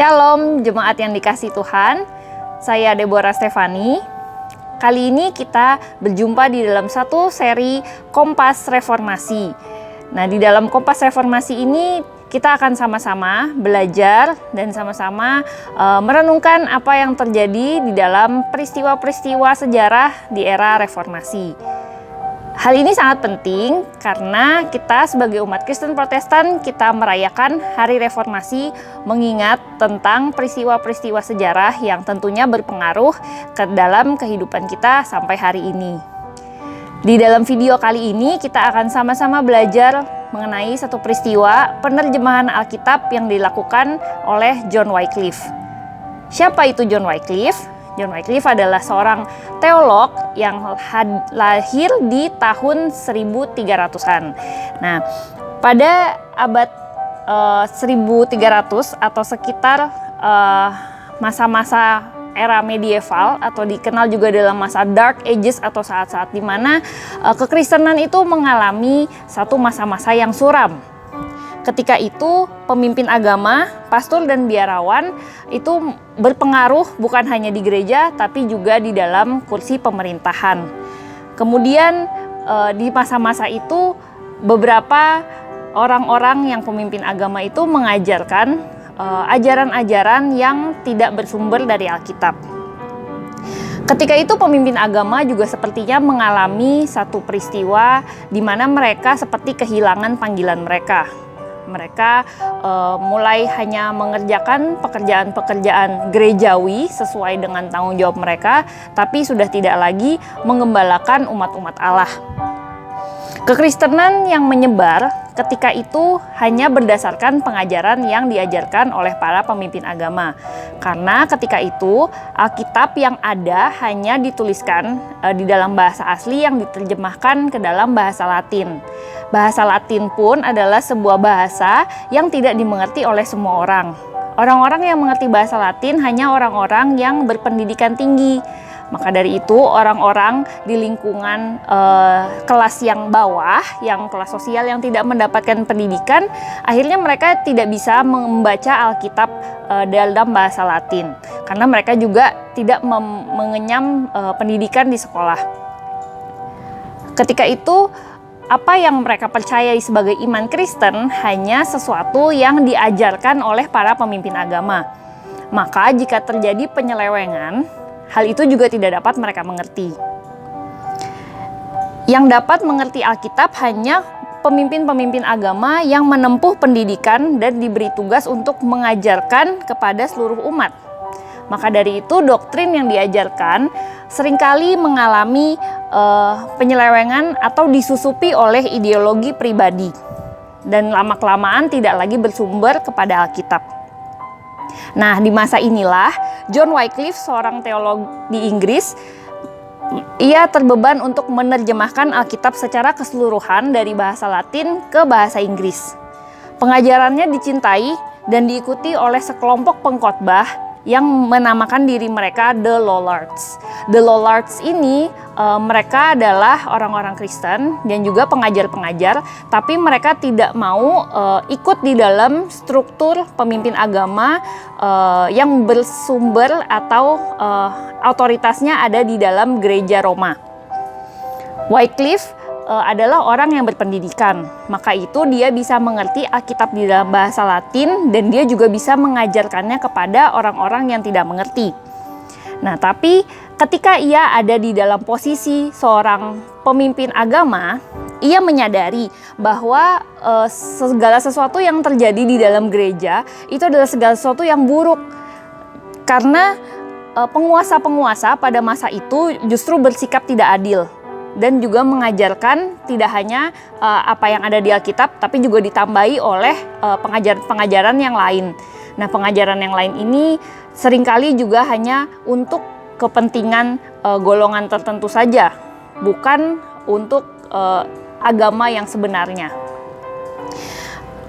Shalom jemaat yang dikasihi Tuhan, saya Deborah Stefani. Kali ini kita berjumpa di dalam satu seri Kompas Reformasi. Nah, di dalam Kompas Reformasi ini kita akan sama-sama belajar dan sama-sama merenungkan apa yang terjadi di dalam peristiwa-peristiwa sejarah di era Reformasi. Hal ini sangat penting karena kita sebagai umat Kristen Protestan kita merayakan Hari Reformasi mengingat tentang peristiwa-peristiwa sejarah yang tentunya berpengaruh ke dalam kehidupan kita sampai hari ini. Di dalam video kali ini kita akan sama-sama belajar mengenai satu peristiwa penerjemahan Alkitab yang dilakukan oleh John Wycliffe. Siapa itu John Wycliffe? John Wycliffe adalah seorang teolog yang lahir di tahun 1300-an. Nah, pada abad 1300 atau sekitar masa-masa era medieval atau dikenal juga dalam masa Dark Ages atau saat-saat di mana kekristenan itu mengalami satu masa-masa yang suram. Ketika itu pemimpin agama, pastor dan biarawan itu berpengaruh bukan hanya di gereja tapi juga di dalam kursi pemerintahan. Kemudian di masa-masa itu beberapa orang-orang yang pemimpin agama itu mengajarkan ajaran-ajaran yang tidak bersumber dari Alkitab. Ketika itu pemimpin agama juga sepertinya mengalami satu peristiwa di mana mereka seperti kehilangan panggilan mereka. Mereka mulai hanya mengerjakan pekerjaan-pekerjaan gerejawi sesuai dengan tanggung jawab mereka, tapi sudah tidak lagi mengembalakan umat-umat Allah. Kekristenan yang menyebar ketika itu hanya berdasarkan pengajaran yang diajarkan oleh para pemimpin agama. Karena ketika itu Alkitab yang ada hanya dituliskan di dalam bahasa asli yang diterjemahkan ke dalam bahasa Latin. Bahasa Latin pun adalah sebuah bahasa yang tidak dimengerti oleh semua orang. Orang-orang yang mengerti bahasa Latin hanya orang-orang yang berpendidikan tinggi. Maka dari itu orang-orang di lingkungan kelas yang bawah, yang kelas sosial yang tidak mendapatkan pendidikan, akhirnya mereka tidak bisa membaca Alkitab dalam bahasa Latin. Karena mereka juga tidak mengenyam pendidikan di sekolah. Ketika itu apa yang mereka percayai sebagai iman Kristen hanya sesuatu yang diajarkan oleh para pemimpin agama. Maka jika terjadi penyelewengan, hal itu juga tidak dapat mereka mengerti. Yang dapat mengerti Alkitab hanya pemimpin-pemimpin agama yang menempuh pendidikan dan diberi tugas untuk mengajarkan kepada seluruh umat. Maka dari itu doktrin yang diajarkan seringkali mengalami penyelewengan atau disusupi oleh ideologi pribadi dan lama-kelamaan tidak lagi bersumber kepada Alkitab. Nah, di masa inilah John Wycliffe, seorang teolog di Inggris, ia terbeban untuk menerjemahkan Alkitab secara keseluruhan dari bahasa Latin ke bahasa Inggris. Pengajarannya dicintai dan diikuti oleh sekelompok pengkhotbah yang menamakan diri mereka The Lollards. The Lollards ini mereka adalah orang-orang Kristen dan juga pengajar-pengajar, tapi mereka tidak mau ikut di dalam struktur pemimpin agama yang bersumber atau otoritasnya ada di dalam gereja Roma. Wycliffe adalah orang yang berpendidikan, maka itu dia bisa mengerti Alkitab di dalam bahasa Latin dan dia juga bisa mengajarkannya kepada orang-orang yang tidak mengerti. Nah, tapi ketika ia ada di dalam posisi seorang pemimpin agama, ia menyadari bahwa segala sesuatu yang terjadi di dalam gereja itu adalah segala sesuatu yang buruk. Karena penguasa-penguasa pada masa itu justru bersikap tidak adil. Dan juga mengajarkan tidak hanya apa yang ada di Alkitab, tapi juga ditambahi oleh pengajaran-pengajaran yang lain. Nah, pengajaran yang lain ini seringkali juga hanya untuk kepentingan golongan tertentu saja, bukan untuk agama yang sebenarnya.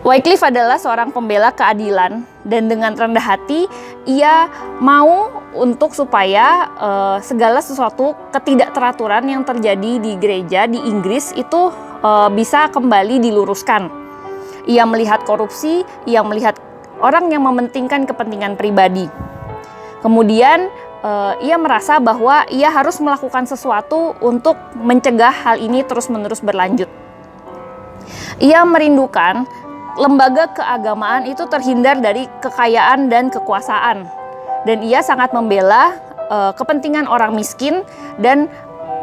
Wycliffe adalah seorang pembela keadilan dan dengan rendah hati ia mau untuk supaya segala sesuatu ketidakteraturan yang terjadi di gereja di Inggris itu bisa kembali diluruskan. Ia melihat korupsi, ia melihat orang yang mementingkan kepentingan pribadi. Kemudian ia merasa bahwa ia harus melakukan sesuatu untuk mencegah hal ini terus-menerus berlanjut. Ia merindukan lembaga keagamaan itu terhindar dari kekayaan dan kekuasaan. Dan ia sangat membela kepentingan orang miskin, dan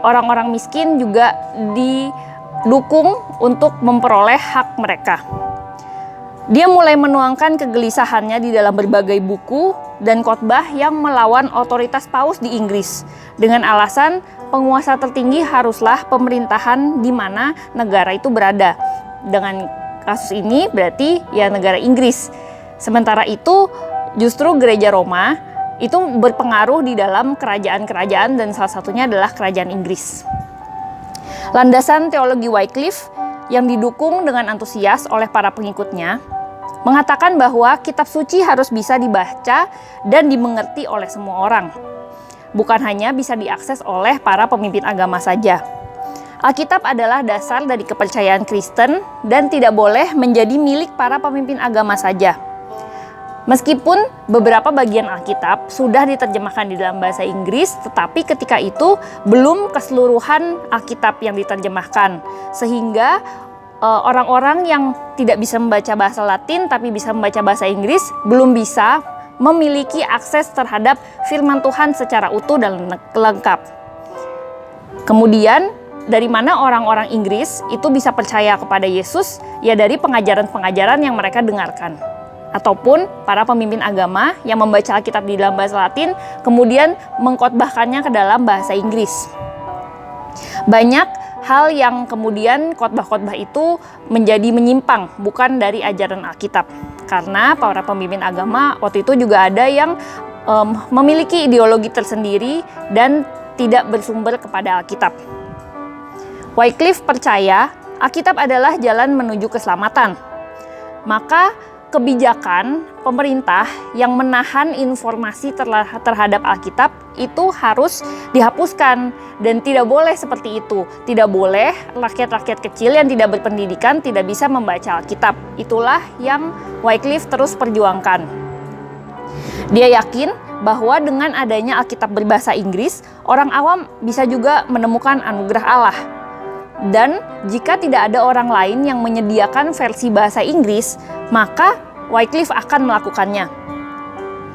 orang-orang miskin juga didukung untuk memperoleh hak mereka. Dia mulai menuangkan kegelisahannya di dalam berbagai buku dan khotbah yang melawan otoritas paus di Inggris dengan alasan penguasa tertinggi haruslah pemerintahan di mana negara itu berada. Dengan kasus ini berarti ya negara Inggris. Sementara itu justru gereja Roma itu berpengaruh di dalam kerajaan-kerajaan dan salah satunya adalah kerajaan Inggris. Landasan teologi Wycliffe yang didukung dengan antusias oleh para pengikutnya mengatakan bahwa kitab suci harus bisa dibaca dan dimengerti oleh semua orang. Bukan hanya bisa diakses oleh para pemimpin agama saja. Alkitab adalah dasar dari kepercayaan Kristen dan tidak boleh menjadi milik para pemimpin agama saja. Meskipun beberapa bagian Alkitab sudah diterjemahkan di dalam bahasa Inggris, tetapi ketika itu belum keseluruhan Alkitab yang diterjemahkan, sehingga orang-orang yang tidak bisa membaca bahasa Latin tapi bisa membaca bahasa Inggris belum bisa memiliki akses terhadap firman Tuhan secara utuh dan lengkap. Kemudian dari mana orang-orang Inggris itu bisa percaya kepada Yesus? Ya dari pengajaran-pengajaran yang mereka dengarkan. Ataupun para pemimpin agama yang membaca Alkitab di dalam bahasa Latin kemudian mengkhotbahkannya ke dalam bahasa Inggris. Banyak hal yang kemudian khotbah-khotbah itu menjadi menyimpang, bukan dari ajaran Alkitab. Karena para pemimpin agama waktu itu juga ada yang memiliki ideologi tersendiri dan tidak bersumber kepada Alkitab. Wycliffe percaya Alkitab adalah jalan menuju keselamatan. Maka kebijakan pemerintah yang menahan informasi terhadap Alkitab itu harus dihapuskan dan tidak boleh seperti itu. Tidak boleh rakyat-rakyat kecil yang tidak berpendidikan tidak bisa membaca Alkitab. Itulah yang Wycliffe terus perjuangkan. Dia yakin bahwa dengan adanya Alkitab berbahasa Inggris, orang awam bisa juga menemukan anugerah Allah. Dan jika tidak ada orang lain yang menyediakan versi bahasa Inggris, maka Wycliffe akan melakukannya.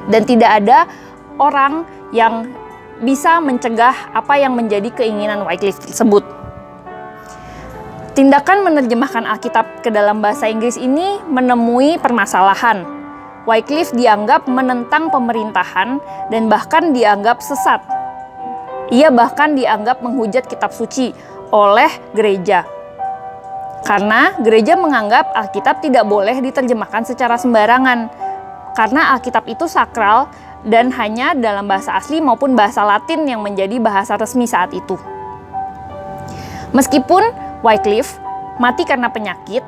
Dan tidak ada orang yang bisa mencegah apa yang menjadi keinginan Wycliffe tersebut. Tindakan menerjemahkan Alkitab ke dalam bahasa Inggris ini menemui permasalahan. Wycliffe dianggap menentang pemerintahan dan bahkan dianggap sesat. Ia bahkan dianggap menghujat kitab suci oleh gereja. Karena gereja menganggap Alkitab tidak boleh diterjemahkan secara sembarangan. Karena Alkitab itu sakral dan hanya dalam bahasa asli maupun bahasa Latin yang menjadi bahasa resmi saat itu. Meskipun Wycliffe mati karena penyakit,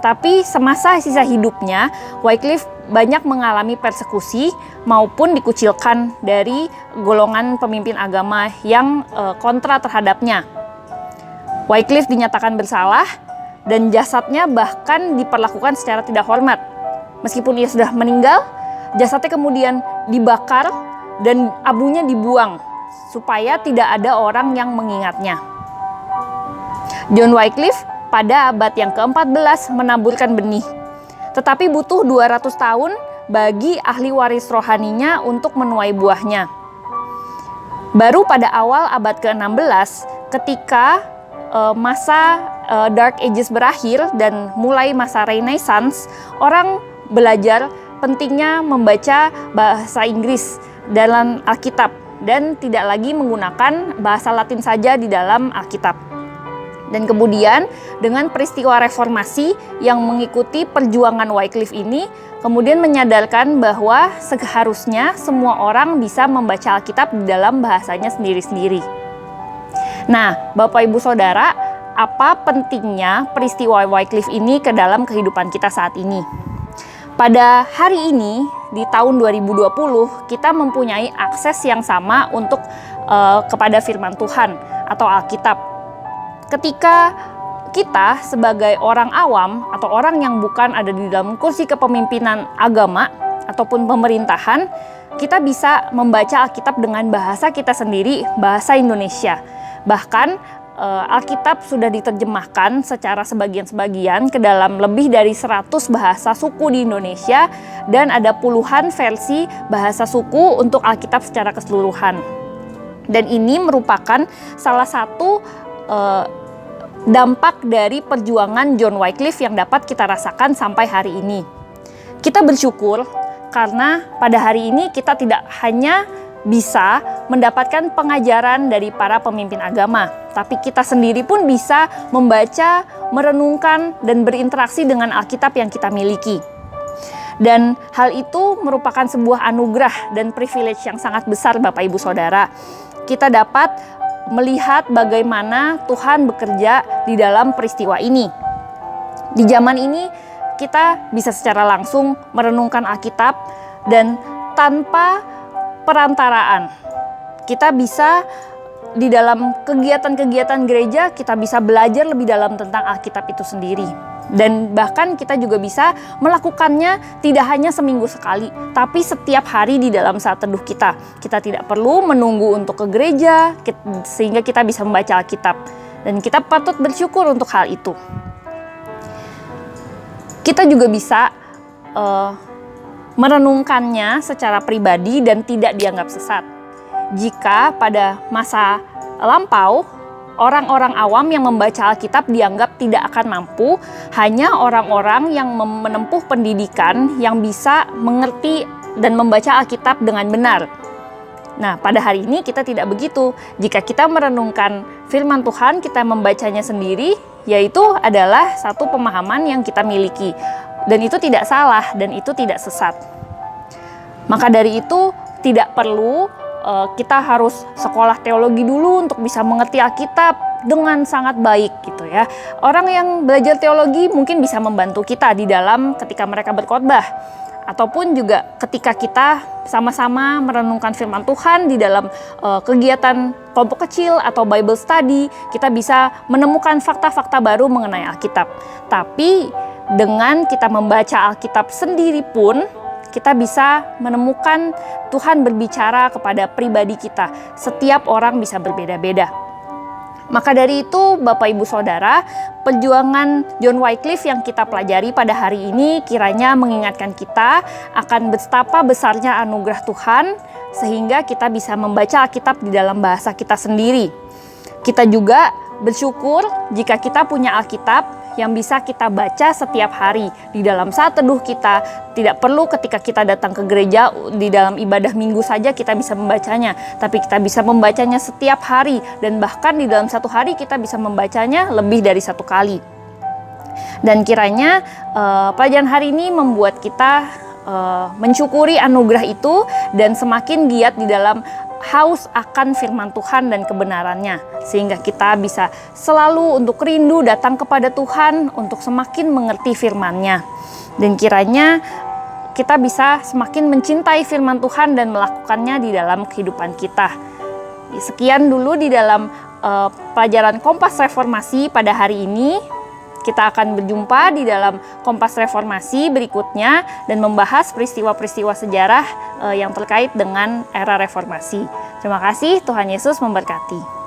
tapi semasa sisa hidupnya Wycliffe banyak mengalami persekusi maupun dikucilkan dari golongan pemimpin agama yang kontra terhadapnya. Wycliffe dinyatakan bersalah dan jasadnya bahkan diperlakukan secara tidak hormat. Meskipun ia sudah meninggal, jasadnya kemudian dibakar dan abunya dibuang supaya tidak ada orang yang mengingatnya. John Wycliffe pada abad yang ke-14 menaburkan benih, tetapi butuh 200 tahun bagi ahli waris rohaninya untuk menuai buahnya. Baru pada awal abad ke-16 ketika masa Dark Ages berakhir dan mulai masa Renaissance, orang belajar pentingnya membaca bahasa Inggris dalam Alkitab dan tidak lagi menggunakan bahasa Latin saja di dalam Alkitab. Dan kemudian dengan peristiwa reformasi yang mengikuti perjuangan Wycliffe ini, kemudian menyadarkan bahwa seharusnya semua orang bisa membaca Alkitab di dalam bahasanya sendiri-sendiri. Nah, Bapak Ibu Saudara, apa pentingnya peristiwa Wycliffe ini ke dalam kehidupan kita saat ini? Pada hari ini, di tahun 2020, kita mempunyai akses yang sama kepada firman Tuhan atau Alkitab. Ketika kita sebagai orang awam atau orang yang bukan ada di dalam kursi kepemimpinan agama ataupun pemerintahan, kita bisa membaca Alkitab dengan bahasa kita sendiri, bahasa Indonesia. Bahkan Alkitab sudah diterjemahkan secara sebagian-sebagian ke dalam lebih dari 100 bahasa suku di Indonesia, dan ada puluhan versi bahasa suku untuk Alkitab secara keseluruhan. Dan ini merupakan salah satu dampak dari perjuangan John Wycliffe yang dapat kita rasakan sampai hari ini. Kita bersyukur karena pada hari ini kita tidak hanya bisa mendapatkan pengajaran dari para pemimpin agama, tapi kita sendiri pun bisa membaca, merenungkan, dan berinteraksi dengan Alkitab yang kita miliki. Dan hal itu merupakan sebuah anugerah dan privilege yang sangat besar, Bapak Ibu Saudara. Kita dapat melihat bagaimana Tuhan bekerja di dalam peristiwa ini. Di zaman ini kita bisa secara langsung merenungkan Alkitab, dan tanpa perantaraan kita bisa di dalam kegiatan-kegiatan gereja, kita bisa belajar lebih dalam tentang Alkitab itu sendiri. Dan bahkan kita juga bisa melakukannya tidak hanya seminggu sekali, tapi setiap hari di dalam saat teduh kita. Kita tidak perlu menunggu untuk ke gereja sehingga kita bisa membaca Alkitab. Dan kita patut bersyukur untuk hal itu. Kita juga bisa merenungkannya secara pribadi dan tidak dianggap sesat. Jika pada masa lampau, orang-orang awam yang membaca Alkitab dianggap tidak akan mampu, hanya orang-orang yang menempuh pendidikan yang bisa mengerti dan membaca Alkitab dengan benar. Nah, pada hari ini kita tidak begitu. Jika kita merenungkan firman Tuhan, kita membacanya sendiri, yaitu adalah satu pemahaman yang kita miliki. Dan itu tidak salah, dan itu tidak sesat. Maka dari itu tidak perlu kita harus sekolah teologi dulu untuk bisa mengerti Alkitab dengan sangat baik gitu ya. Orang yang belajar teologi mungkin bisa membantu kita di dalam ketika mereka berkhotbah, ataupun juga ketika kita sama-sama merenungkan firman Tuhan di dalam kegiatan kelompok kecil atau Bible study, kita bisa menemukan fakta-fakta baru mengenai Alkitab. Tapi dengan kita membaca Alkitab sendiri pun, kita bisa menemukan Tuhan berbicara kepada pribadi kita. Setiap orang bisa berbeda-beda. Maka dari itu, Bapak Ibu Saudara, perjuangan John Wycliffe yang kita pelajari pada hari ini kiranya mengingatkan kita akan betapa besarnya anugerah Tuhan, sehingga kita bisa membaca Alkitab di dalam bahasa kita sendiri. Kita juga bersyukur jika kita punya Alkitab yang bisa kita baca setiap hari di dalam saat teduh kita. Tidak perlu ketika kita datang ke gereja di dalam ibadah minggu saja kita bisa membacanya, tapi kita bisa membacanya setiap hari, dan bahkan di dalam satu hari kita bisa membacanya lebih dari satu kali. Dan kiranya pelajaran hari ini membuat kita mensyukuri anugerah itu dan semakin giat di dalam haus akan firman Tuhan dan kebenarannya, sehingga kita bisa selalu untuk rindu datang kepada Tuhan untuk semakin mengerti firman-Nya. Dan kiranya kita bisa semakin mencintai firman Tuhan dan melakukannya di dalam kehidupan kita. Sekian dulu di dalam pelajaran Kompas Reformasi pada hari ini. Kita akan berjumpa di dalam Kompas Reformasi berikutnya dan membahas peristiwa-peristiwa sejarah yang terkait dengan era reformasi. Terima kasih, Tuhan Yesus memberkati.